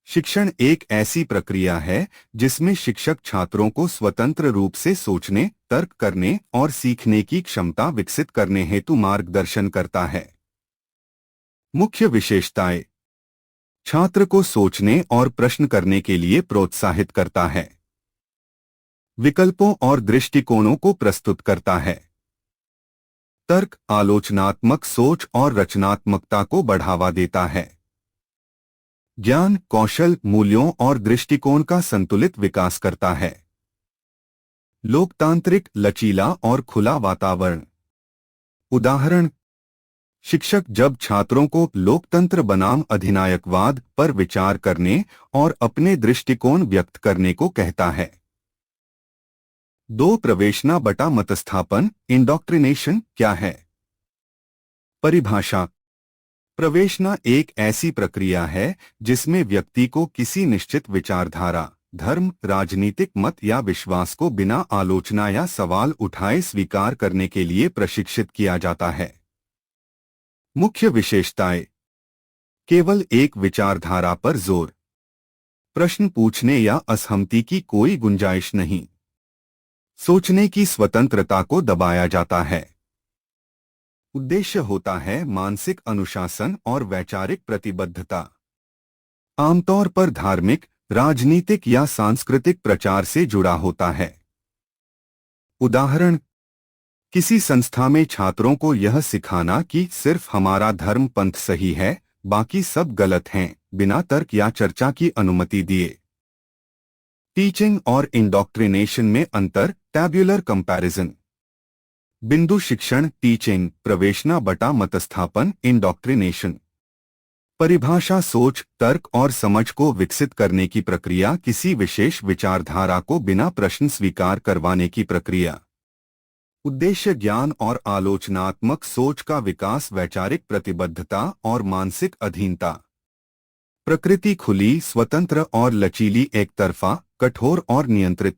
शिक्षण एक ऐसी प्रक्रिया है जिसमें शिक्षक छात्रों को स्वतंत्र रूप से सोचने, तर्क करने और सीखने की क्षमता विकसित करने हेतु मार्गदर्शन करता है। मुख्य विशेषताएं। छात्र को सोचने और प्रश्न करने के लिए प्रोत्साहित करता है। विकल्पों और दृष्टिकोणों को प्रस्तुत करता है। तर्क, आलोचनात्मक सोच और रचनात्मकता को बढ़ावा देता है। ज्ञान, कौशल, मूल्यों और दृष्टिकोण का संतुलित विकास करता है। लोकतांत्रिक, लचीला और खुला वातावरण। उदाहरण, शिक्षक जब छात्रों को लोकतंत्र बनाम अधिनायकवाद पर विचार करने और अपने दृष्टिकोण व्यक्त करने को कहता है। 2 प्रवेशना बटा मतस्थापन इंडोक्ट्रिनेशन क्या है? परिभाषा। प्रवेशना एक ऐसी प्रक्रिया है जिसमें व्यक्ति को किसी निश्चित विचारधारा, धर्म, राजनीतिक मत या विश्वास को बिना आलोचना या सवाल उठाए स्वीकार करने के लिए प्रशिक्षित किया जाता है। मुख्य विशेषताएं। केवल एक विचारधारा पर जोर। प्रश्न पूछने या असहमति की कोई गुंजाइश नहीं। सोचने की स्वतंत्रता को दबाया जाता है। उद्देश्य होता है मानसिक अनुशासन और वैचारिक प्रतिबद्धता। आमतौर पर धार्मिक, राजनीतिक या सांस्कृतिक प्रचार से जुड़ा होता है। उदाहरण, किसी संस्था में छात्रों को यह सिखाना कि सिर्फ हमारा धर्म पंथ सही है, बाकी सब गलत हैं, बिना तर्क या चर्चा की अनुमति दिए। टीचिंग और इंडोक्ट्रिनेशन में अंतर, टैब्यूलर कंपैरिजन। बिंदु शिक्षण टीचिंग, प्रवेशना बटा मतस्थापन इंडोक्ट्रिनेशन। परिभाषा सोच, तर्क और समझ को विकसित करने की प्रक्रिया, किसी विशेष विचारधारा को बिना प्रश्न स्वीकार करवाने की प्रक्रिया। उद्देश्य ज्ञान और आलोचनात्मक सोच का विकास, वैचारिक प्रतिबद्धता और मानसिक अधीनता। प्रकृति खुली, स्वतंत्र और लचीली, एक तरफा, कठोर और नियंत्रित।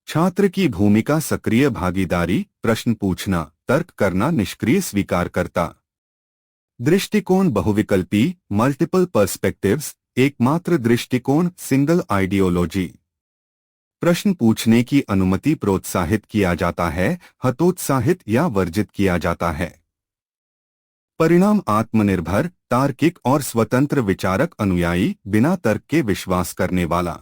छात्र की भूमिका सक्रिय भागीदारी, प्रश्न पूछना, तर्क करना, निष्क्रिय स्वीकार करता। दृष्टिकोण बहुविकल्पी, मल्टीपल पर्सपेक्टिव्स, एकमात्र दृष्टिकोण, सिंगल आइडियोलॉजी। प्रश्न पूछने की अनुमति प्रोत्साहित किया जाता है, हतोत्साहित या वर्जित किया जाता है। परिणाम आत्मनिर्भर, तार्किक और स्वतंत्र विचारक, अनुयायी, बिना तर्क के विश्वास करने वाला।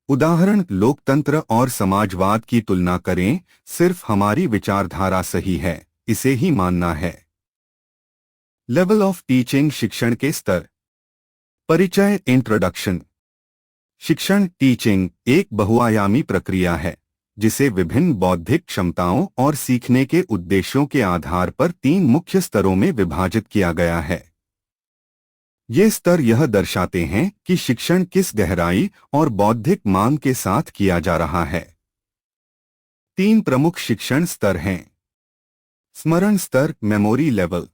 उदाहरण, लोकतंत्र और समाजवाद की तुलना करें, सिर्फ हमारी विचारधारा सही है, इसे ही मानना है। लेवल ऑफ टीचिंग, शिक्षण के स्तर। परिचय इंट्रोडक्शन। शिक्षण टीचिंग एक बहुआयामी प्रक्रिया है। जिसे विभिन्न बौद्धिक क्षमताओं और सीखने के उद्देश्यों के आधार पर 3 मुख्य स्तरों में विभाजित किया गया है। ये स्तर यह दर्शाते हैं कि शिक्षण किस गहराई और बौद्धिक मांग के साथ किया जा रहा है। 3 प्रमुख शिक्षण स्तर हैं: स्मरण स्तर मेमोरी लेवल,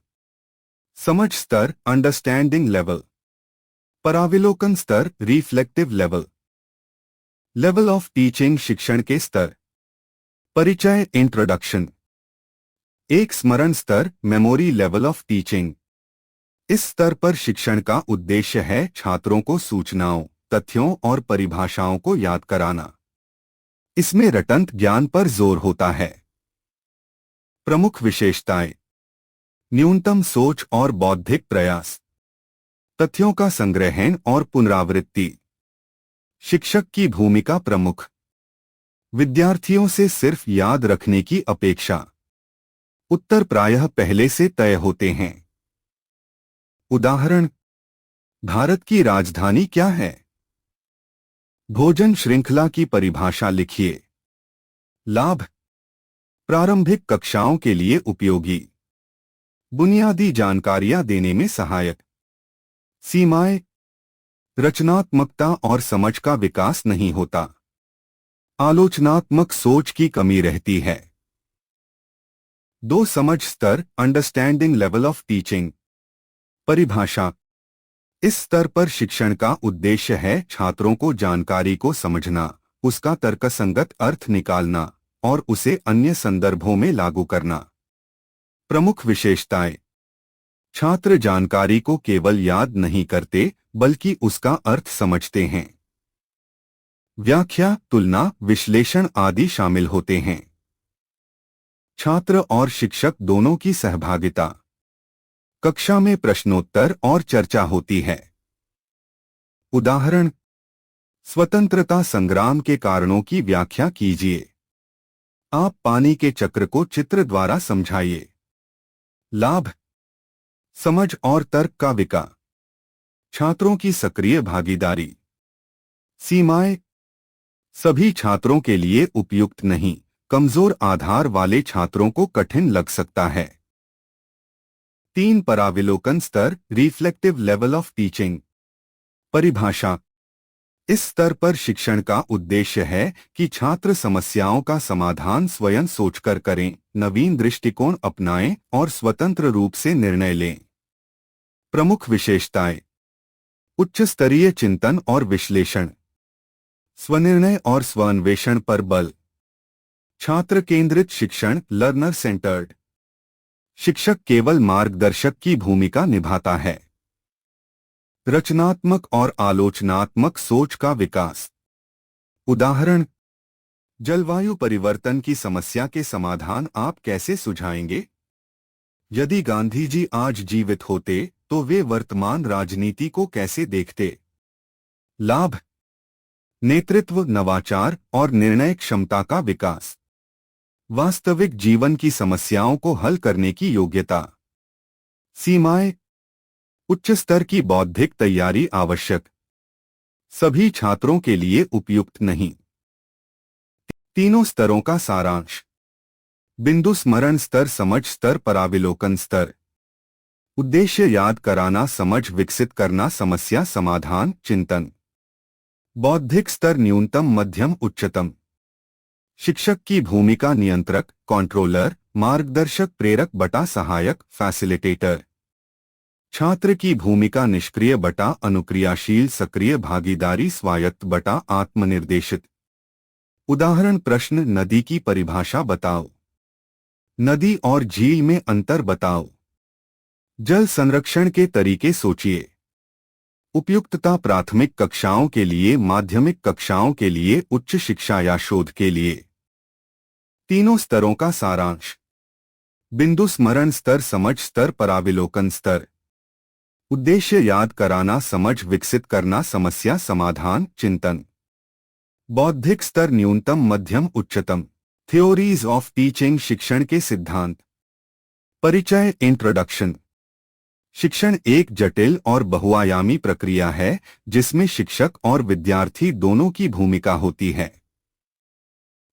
समझ स्तर अंडरस्टैंडिंग लेवल, पराविलोकन स्तर reflective level. Level of teaching शिक्षण के स्तर। परिचय इंट्रोडक्शन। एक स्मरण स्तर मेमोरी लेवल ऑफ टीचिंग। इस स्तर पर शिक्षण का उद्देश्य है छात्रों को सूचनाओं, तथ्यों और परिभाषाओं को याद कराना। इसमें रटंत ज्ञान पर जोर होता है। प्रमुख विशेषताएं: न्यूनतम सोच और बौद्धिक प्रयास, तथ्यों का संग्रहण और पुनरावृत्ति। शिक्षक की भूमिका प्रमुख, विद्यार्थियों से सिर्फ याद रखने की अपेक्षा। उत्तर प्रायः पहले से तय होते हैं। उदाहरण: भारत की राजधानी क्या है? भोजन श्रृंखला की परिभाषा लिखिए। लाभ: प्रारंभिक कक्षाओं के लिए उपयोगी, बुनियादी जानकारियां देने में सहायक। सीमाएं: रचनात्मकता और समझ का विकास नहीं होता, आलोचनात्मक सोच की कमी रहती है। 2 समझ स्तर अंडरस्टैंडिंग लेवल ऑफ टीचिंग। परिभाषा: इस स्तर पर शिक्षण का उद्देश्य है छात्रों को जानकारी को समझना, उसका तर्कसंगत अर्थ निकालना और उसे अन्य संदर्भों में लागू करना। प्रमुख विशेषताएं: छात्र जानकारी को केवल याद नहीं करते बल्कि उसका अर्थ समझते हैं। व्याख्या, तुलना, विश्लेषण आदि शामिल होते हैं। छात्र और शिक्षक दोनों की सहभागिता। कक्षा में प्रश्नोत्तर और चर्चा होती है। उदाहरण: स्वतंत्रता संग्राम के कारणों की व्याख्या कीजिए। आप पानी के चक्र को चित्र द्वारा समझाइए। लाभ: समझ और तर्क का विकास, छात्रों की सक्रिय भागीदारी। सीमाएं: सभी छात्रों के लिए उपयुक्त नहीं, कमजोर आधार वाले छात्रों को कठिन लग सकता है। 3 पराविलोकन स्तर रिफ्लेक्टिव लेवल ऑफ टीचिंग। परिभाषा: इस स्तर पर शिक्षण का उद्देश्य है कि छात्र समस्याओं का समाधान स्वयं सोचकर करें, नवीन दृष्टिकोण अपनाएं और स्वतंत्र रूप से निर्णय लें। प्रमुख विशेषताएं: उच्च स्तरीय चिंतन और विश्लेषण, स्वनिर्णय और स्वान्वेषण पर बल, छात्र केंद्रित शिक्षण लर्नर सेंटर्ड। शिक्षक केवल मार्गदर्शक की भूमिका निभाता है। रचनात्मक और आलोचनात्मक सोच का विकास। उदाहरण: जलवायु परिवर्तन की समस्या के समाधान आप कैसे सुझाएंगे? यदि गांधी जी आज जीवित होते तो वे वर्तमान राजनीति को कैसे देखते? लाभ: नेतृत्व, नवाचार और निर्णय क्षमता का विकास, वास्तविक जीवन की समस्याओं को हल करने की योग्यता। सीमाएं: उच्च स्तर की बौद्धिक तैयारी आवश्यक, सभी छात्रों के लिए उपयुक्त नहीं। तीनों स्तरों का सारांश। बिंदु स्मरण स्तर, समझ स्तर, पराविलोकन स्तर। उद्देश्य याद कराना, समझ विकसित करना, समस्या समाधान, चिंतन। बौद्धिक स्तर न्यूनतम, मध्यम, उच्चतम। शिक्षक की भूमिका नियंत्रक, कंट्रोलर, मार्गदर्शक, प्रेरक बटा सहायक, फैसिलिटेटर। छात्र की भूमिका निष्क्रिय बटा अनुक्रियाशील, सक्रिय भागीदारी, स्वायत्त बटा आत्मनिर्देशित। उदाहरण प्रश्न: नदी की परिभाषा बताओ। नदी और झील में अंतर बताओ। जल संरक्षण के तरीके सोचिए। उपयुक्तता प्राथमिक कक्षाओं के लिए, माध्यमिक कक्षाओं के लिए, उच्च शिक्षा या शोध के लिए। तीनों स्तरों का सारांश। बिंदु स्मरण स्तर, समझ स्तर, पराविलोकन स्तर। उद्देश्य याद कराना, समझ विकसित करना, समस्या समाधान, चिंतन। बौद्धिक स्तर न्यूनतम, मध्यम, उच्चतम। थ्योरीज ऑफ टीचिंग, शिक्षण के सिद्धांत। परिचय इंट्रोडक्शन। शिक्षण एक जटिल और बहुआयामी प्रक्रिया है जिसमें शिक्षक और विद्यार्थी दोनों की भूमिका होती है।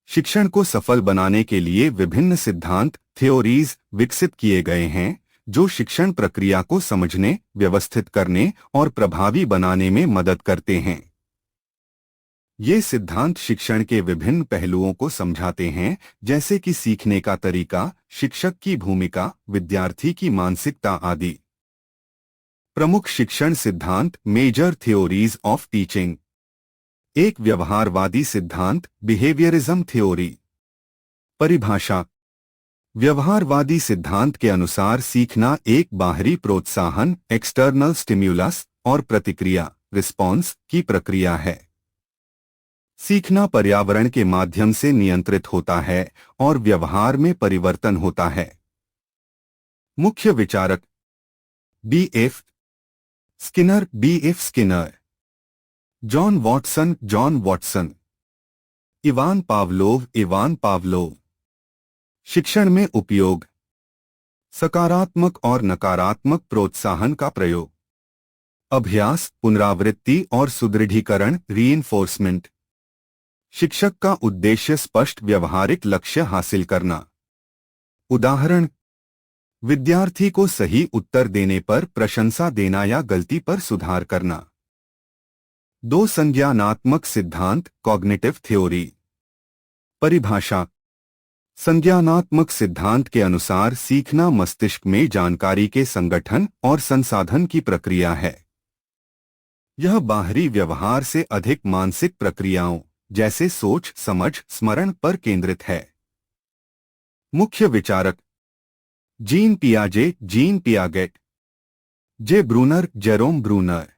शिक्षण को सफल बनाने के लिए विभिन्न सिद्धांत थ्योरीज विकसित किए गए हैं जो शिक्षण प्रक्रिया को समझने, व्यवस्थित करने और प्रभावी बनाने में मदद करते हैं। ये सिद्धांत शिक्षण के विभिन्न पहलुओं को समझाते हैं, जैसे कि सीखने का तरीका, शिक्षक की भूमिका, विद्यार्थी की मानसिकता आदि। प्रमुख शिक्षण सिद्धांत मेजर थ्योरीज ऑफ टीचिंग। एक व्यवहारवादी सिद्धांत बिहेवियरिज्म थ्योरी। परिभाषा। व्यवहारवादी सिद्धांत के अनुसार सीखना एक बाहरी प्रोत्साहन एक्सटर्नल स्टिम्युलस और प्रतिक्रिया रिस्पॉन्स की प्रक्रिया है। सीखना पर्यावरण के माध्यम से नियंत्रित होता है और व्यवहार में परिवर्तन होता है। मुख्य विचारक B.F. Skinner B.F. Skinner, John Watson, Ivan Pavlov. शिक्षण में उपयोग। सकारात्मक और नकारात्मक प्रोत्साहन का प्रयोग। अभ्यास, पुनरावृत्ति और सुदृढ़ीकरण रीइंफोर्समेंट। शिक्षक का उद्देश्य स्पष्ट व्यवहारिक लक्ष्य हासिल करना। उदाहरण, विद्यार्थी को सही उत्तर देने पर प्रशंसा देना या गलती पर सुधार करना। दो संज्ञानात्मक सिद्धांत कॉग्निटिव थ्योरी। परिभाषा। संज्ञानात्मक सिद्धांत के अनुसार सीखना मस्तिष्क में जानकारी के संगठन और संसाधन की प्रक्रिया है। यह बाहरी व्यवहार से अधिक मानसिक प्रक्रियाओं जैसे सोच, समझ, स्मरण पर केंद्रित है। मुख्य विचारक जीन पियागेट, जे ब्रूनर, जेरोम ब्रूनर।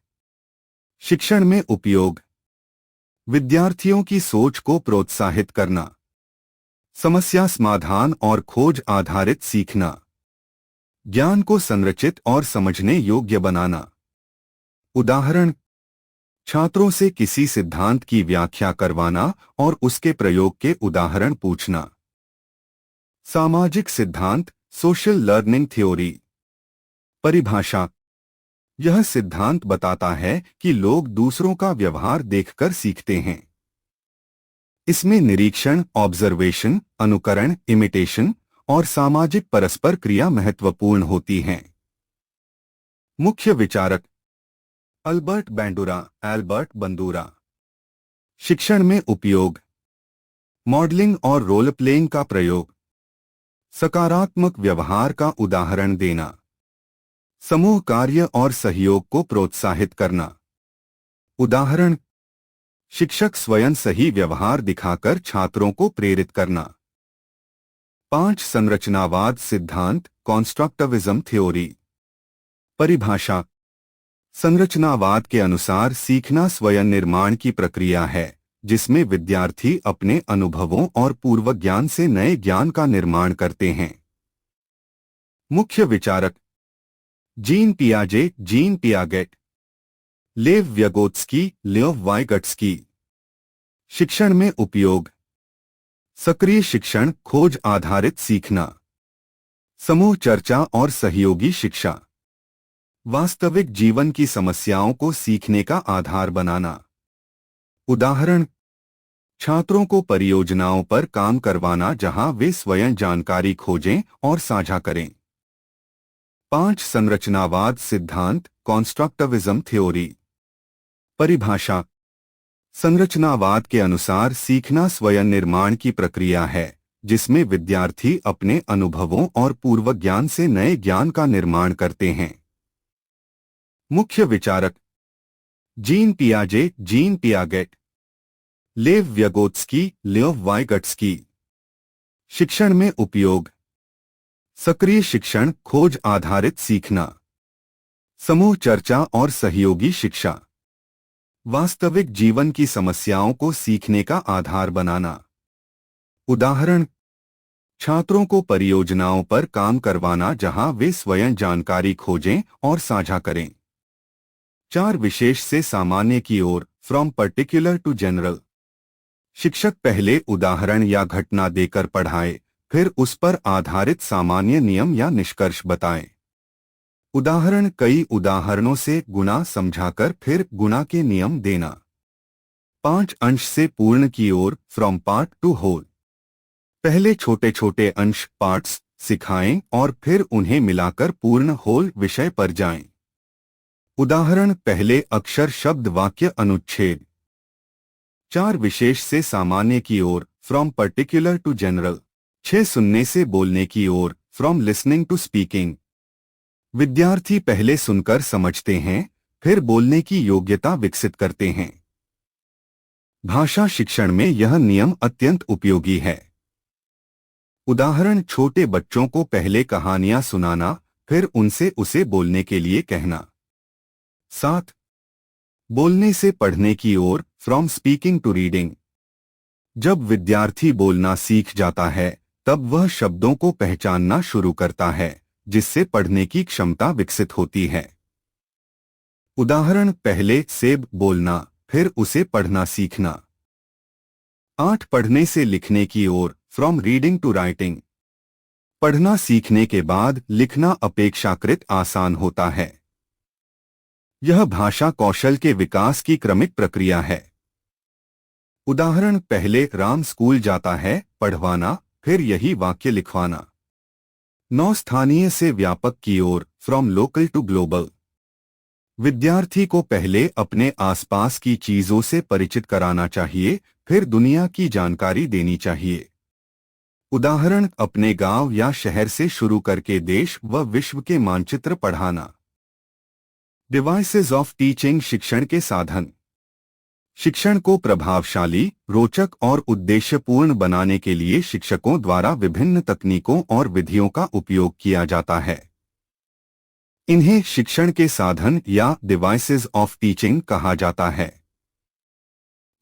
शिक्षण में उपयोग। विद्यार्थियों की सोच को प्रोत्साहित करना। समस्या समाधान और खोज आधारित सीखना। ज्ञान को संरचित और समझने योग्य बनाना। उदाहरण, छात्रों से किसी सिद्धांत की व्याख्या करवाना और उसके प्रयोग के उदाहरण पूछना। सामाजिक सिद्धांत सोशल लर्निंग थ्योरी। परिभाषा। यह सिद्धांत बताता है कि लोग दूसरों का व्यवहार देखकर सीखते हैं। इसमें निरीक्षण ऑब्जर्वेशन, अनुकरण इमिटेशन और सामाजिक परस्पर क्रिया महत्वपूर्ण होती हैं। मुख्य विचारक अल्बर्ट बंदूरा। शिक्षण में उपयोग। मॉडलिंग और रोल प्लेइंग का प्रयोग। सकारात्मक व्यवहार का उदाहरण देना। समूह कार्य और सहयोग को प्रोत्साहित करना। उदाहरण, शिक्षक स्वयं सही व्यवहार दिखाकर छात्रों को प्रेरित करना। 5 संरचनावाद सिद्धांत कॉन्स्ट्रक्टिविज्म थ्योरी। परिभाषा। संरचनावाद के अनुसार सीखना स्वयं निर्माण की प्रक्रिया है जिसमें विद्यार्थी अपने अनुभवों और पूर्व ज्ञान से नए ज्ञान का निर्माण करते हैं। मुख्य विचारक जीन पियागेट, लेव वाइगट्स्की। शिक्षण में उपयोग। सक्रिय शिक्षण खोज आधारित सीखना। समूह चर्चा और सहयोगी शिक्षा। वास्तविक जीवन की समस्याओं को सीखने का आधार बनाना। उदाहरण, छात्रों को परियोजनाओं पर काम करवाना जहां वे स्वयं जानकारी खोजें और साझा करें। 5 संरचनावाद सिद्धांत कॉन्स्ट्रक्टिविज्म थ्योरी। परिभाषा। संरचनावाद के अनुसार सीखना स्वयं निर्माण की प्रक्रिया है जिसमें विद्यार्थी अपने अनुभवों और पूर्व ज्ञान से नए ज्ञान का निर्माण करते हैं। मुख्य विचारक जीन पियागेट, लेव वाइगट्स्की। शिक्षण में उपयोग। सक्रिय शिक्षण खोज आधारित सीखना। समूह चर्चा और सहयोगी शिक्षा। वास्तविक जीवन की समस्याओं को सीखने का आधार बनाना। उदाहरण, छात्रों को परियोजनाओं पर काम करवाना जहां वे स्वयं जानकारी खोजें और साझा करें। 4 विशेष से सामान्य की ओर फ्रॉम पर्टिकुलर टू जनरल। शिक्षक पहले उदाहरण या घटना देकर पढ़ाए, फिर उस पर आधारित सामान्य नियम या निष्कर्ष बताएं। उदाहरण, कई उदाहरणों से गुणा समझाकर फिर गुणा के नियम देना। 5 अंश से पूर्ण की ओर फ्रॉम पार्ट टू होल। पहले छोटे छोटे अंश पार्ट्स सिखाएं और फिर उन्हें मिलाकर पूर्ण होल विषय पर जाएं। उदाहरण, पहले अक्षर शब्द वाक्य अनुच्छेद। 4 विशेष से सामान्य की ओर, फ्रॉम पर्टिकुलर टू जनरल। 6 सुनने से बोलने की ओर, फ्रॉम लिसनिंग टू स्पीकिंग। विद्यार्थी पहले सुनकर समझते हैं, फिर बोलने की योग्यता विकसित करते हैं। भाषा शिक्षण में यह नियम अत्यंत उपयोगी है। उदाहरण, छोटे बच्चों को पहले कहानियां सुनाना, फिर उनसे उसे बोलने के लिए कहना। 7 बोलने से पढ़ने की ओर, फ्रॉम स्पीकिंग टू रीडिंग। जब विद्यार्थी बोलना सीख जाता है, तब वह शब्दों को पहचानना शुरू करता है, जिससे पढ़ने की क्षमता विकसित होती है। उदाहरण, पहले सेब बोलना, फिर उसे पढ़ना सीखना। 8 पढ़ने से लिखने की ओर, फ्रॉम रीडिंग टू राइटिंग। पढ़ना सीखने के बाद लिखना अपेक्षाकृत आसान होता है। यह भाषा कौशल के विकास की क्रमिक प्रक्रिया है। उदाहरण, पहले राम स्कूल जाता है, पढ़वाना, फिर यही वाक्य लिखवाना। 9 स्थानीय से व्यापक की ओर, फ्रॉम लोकल टू ग्लोबल। विद्यार्थी को पहले अपने आसपास की चीजों से परिचित कराना चाहिए, फिर दुनिया की जानकारी देनी चाहिए। उदाहरण, अपने गांव या शहर से शुरू करके देश व विश्व के मानचित्र पढ़ाना। डिवाइसेस ऑफ टीचिंग, शिक्षण के साधन। शिक्षण को प्रभावशाली, रोचक और उद्देश्यपूर्ण बनाने के लिए शिक्षकों द्वारा विभिन्न तकनीकों और विधियों का उपयोग किया जाता है। इन्हें शिक्षण के साधन या डिवाइसेस ऑफ टीचिंग कहा जाता है।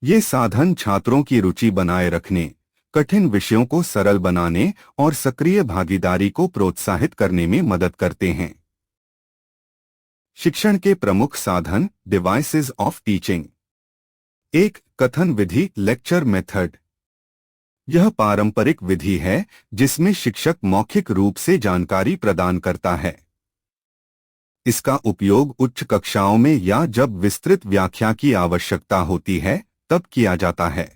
ये साधन छात्रों की रुचि बनाए रखने, कठिन विषयों को सरल बनाने और सक्रिय भागीदारी को प्रोत्साहित करने में मदद करते हैं। शिक्षण के प्रमुख साधन, डिवाइसेस ऑफ टीचिंग। 1 कथन विधि, लेक्चर मेथड। यह पारंपरिक विधि है जिसमें शिक्षक मौखिक रूप से जानकारी प्रदान करता है। इसका उपयोग उच्च कक्षाओं में या जब विस्तृत व्याख्या की आवश्यकता होती है तब किया जाता है।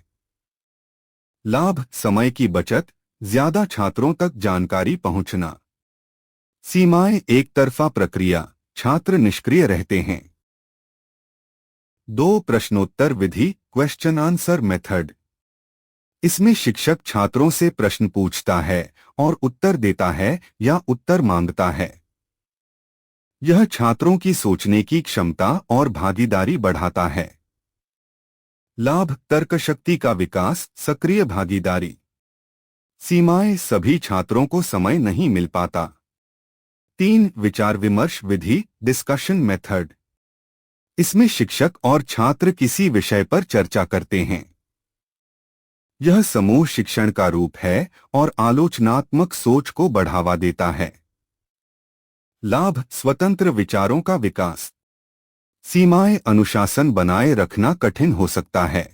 लाभ, समय की बचत, ज्यादा छात्रों तक जानकारी पहुंचना। सीमाएं, एक तरफा प्रक्रिया, छात्र निष्क्रिय रहते हैं। 2 प्रश्नोत्तर विधि, क्वेश्चन आंसर मेथड। इसमें शिक्षक छात्रों से प्रश्न पूछता है और उत्तर देता है या उत्तर मांगता है। यह छात्रों की सोचने की क्षमता और भागीदारी बढ़ाता है। लाभ, तर्कशक्ति का विकास, सक्रिय भागीदारी। सीमाएं, सभी छात्रों को समय नहीं मिल पाता। 3 विचार विमर्श विधि, डिस्कशन मेथड। इसमें शिक्षक और छात्र किसी विषय पर चर्चा करते हैं। यह समूह शिक्षण का रूप है और आलोचनात्मक सोच को बढ़ावा देता है। लाभ, स्वतंत्र विचारों का विकास। सीमाएं, अनुशासन बनाए रखना कठिन हो सकता है।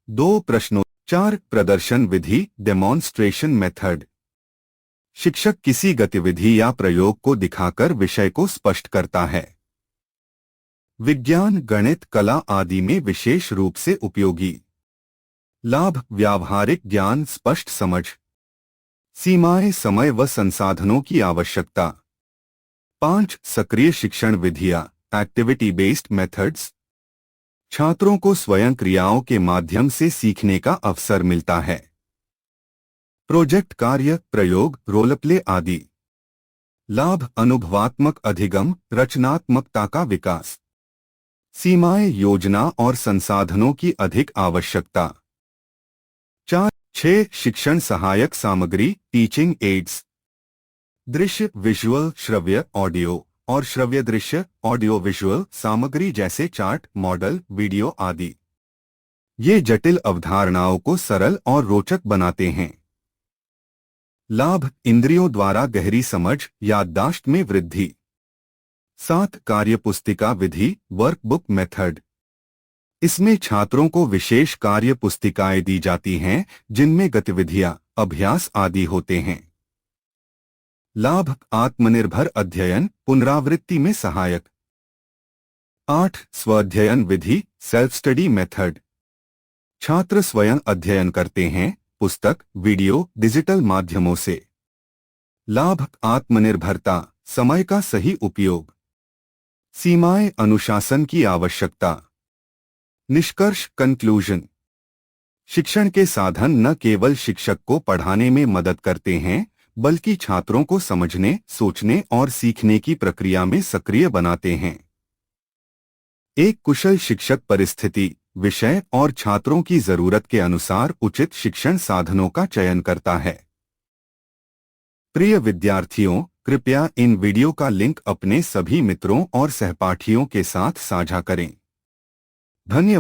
2 प्रश्नोत्तर प्रदर्शन विधि, डेमोन्स्ट्रेशन मेथड। शिक्षक किसी गतिविधि या प्रयोग को दिखाकर विषय को स्पष्ट करता है। विज्ञान, गणित, कला आदि में विशेष रूप से उपयोगी। लाभ, व्यावहारिक ज्ञान, स्पष्ट समझ। सीमाएं, समय व संसाधनों की आवश्यकता। 5 सक्रिय शिक्षण विधियां, एक्टिविटी बेस्ड मेथड्स। छात्रों को स्वयं क्रियाओं के माध्यम से सीखने का अवसर मिलता है। प्रोजेक्ट कार्य, प्रयोग, रोलप्ले आदि। लाभ, अनुभवात्मक अधिगम, रचनात्मकता का विकास। सीमाएं, योजना और संसाधनों की अधिक आवश्यकता। 6 शिक्षण सहायक सामग्री, टीचिंग एड्स। दृश्य, विजुअल, श्रव्य, ऑडियो और श्रव्य दृश्य, ऑडियो विजुअल सामग्री जैसे चार्ट, मॉडल, वीडियो आदि। ये जटिल अवधारणाओं को सरल और रोचक बनाते हैं। लाभ, इंद्रियों द्वारा गहरी समझ, याददाश्त में वृद्धि। 7 कार्यपुस्तिका विधि, वर्कबुक मेथड। इसमें छात्रों को विशेष कार्य पुस्तिकाएं दी जाती हैं जिनमें गतिविधियां, अभ्यास आदि होते हैं। लाभ, आत्मनिर्भर अध्ययन, पुनरावृत्ति में सहायक। 8 स्वाध्ययन विधि, सेल्फ स्टडी मेथड। छात्र स्वयं अध्ययन करते हैं, पुस्तक, वीडियो, डिजिटल माध्यमों से। लाभ, आत्मनिर्भरता, समय का सही उपयोग। सीमाएं, अनुशासन की आवश्यकता। निष्कर्ष, कंक्लूजन। शिक्षण के साधन न केवल शिक्षक को पढ़ाने में मदद करते हैं, बल्कि छात्रों को समझने, सोचने और सीखने की प्रक्रिया में सक्रिय बनाते हैं। एक कुशल शिक्षक परिस्थिति, विषय और छात्रों की जरूरत के अनुसार उचित शिक्षण साधनों का चयन करता है। प्रिय विद्यार्थियों, कृपया इन वीडियो का लिंक अपने सभी मित्रों और सहपाठियों के साथ साझा करें। धन्यवाद।